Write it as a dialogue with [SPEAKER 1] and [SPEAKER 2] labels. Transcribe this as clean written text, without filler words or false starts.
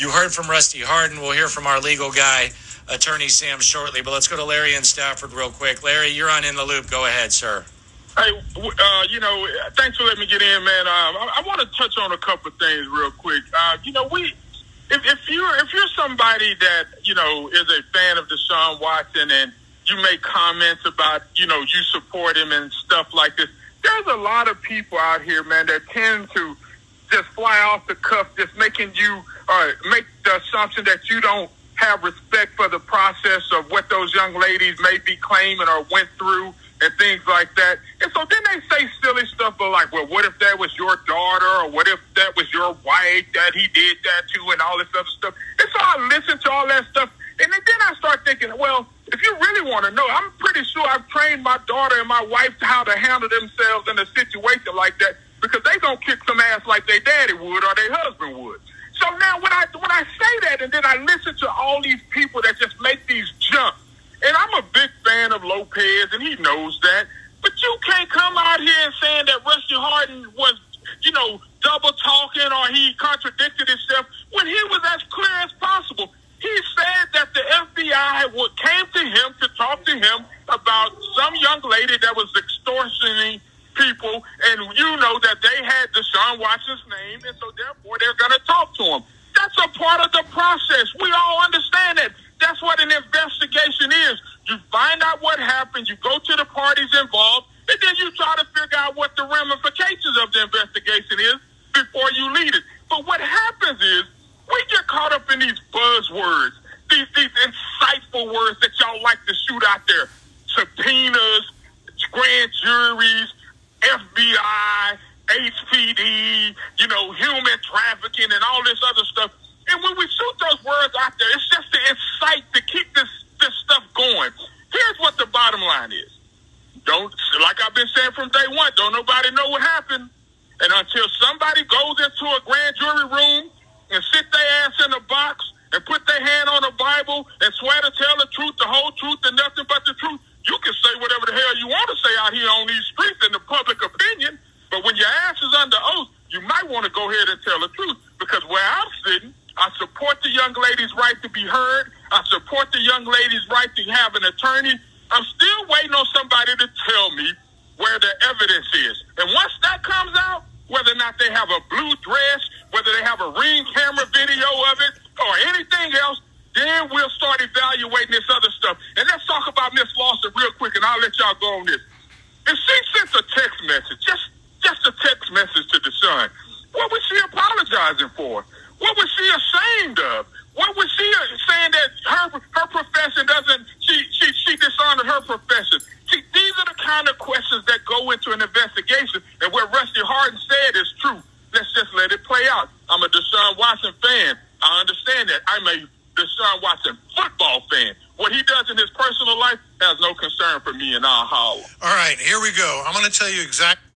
[SPEAKER 1] You heard from Rusty Hardin. We'll hear from our legal guy, Attorney Sam, shortly. But let's go to Larry-N-Stafford real quick. Larry, you're on In the Loop. Go ahead, sir.
[SPEAKER 2] Hey, thanks for letting me get in, man. I want to touch on a couple of things real quick. If you're somebody that, is a fan of Deshaun Watson and you make comments about, you support him and stuff like this, there's a lot of people out here, man, that tend to just fly off the cuff, just making you make the assumption that you don't have respect for the process of what those young ladies may be claiming or went through and things like that. And so then they say silly stuff like, well, what if that was your daughter, or what if that was your wife that he did that to, and all this other stuff. And so I listen to all that stuff, and then I start thinking, well, if you really want to know, I'm pretty sure I've trained my daughter and my wife to how to handle themselves in a situation like that, because they gonna kick some ass like their daddy would or their husband would. So now when I say that, and then I listen to all these people that just make these jumps, and I'm a big fan of Lopez, and he knows that. But you can't come out here and saying that Rusty Hardin was, double talking or he contradicted himself when he was as clear as possible. He said that the FBI came to him to talk to him about some young lady that was extortioning people, and you know that they had Deshaun Watson's name, and so therefore they're going to talk to him. That's a part of the process. We all understand that. That's what an investigation is. You find out what happened, you go to the parties involved, and then you try to figure out what the ramifications of the investigation is before you lead it. But what happens is we get caught up in these buzzwords, these insightful words that y'all like to shoot out there. Subpoenas, grand juries, FBI, HPD, human trafficking and all this other stuff. And when we shoot those words out there, it's just to incite, to keep this stuff going. Here's what the bottom line is. Like I've been saying from day one, don't nobody know what happened. And until somebody goes into a grand jury room and sit their ass in a box and put their hand on a Bible and swear to tell the truth, the whole truth, and nothing but the truth, you can say whatever the hell you want to say out here on these streets in the public opinion. But when your ass is under oath, you might want to go ahead and tell the truth. Because where I'm sitting, I support the young lady's right to be heard. I support the young lady's right to have an attorney. I'm still waiting on somebody to tell me where the evidence is. And once that comes out, whether or not they have a blue dress, whether they have a Ring camera video of it, or anything else, then we'll start evaluating this other stuff. And let's talk about Miss Lawson real quick, and I'll let y'all go on this. If she sent a text message, just a text message to Deshaun, what was she apologizing for? What was she ashamed of? What was she saying that her profession doesn't, she dishonored her profession? See, these are the kind of questions that go into an investigation, and what Rusty Hardin said is true. Let's just let it play out. I'm a Deshaun Watson fan. I understand that. I'm a Deshaun Watson football fan. What he does in his personal life has no concern for me, and I'll holler.
[SPEAKER 3] All right, here we go. I'm going to tell you exactly.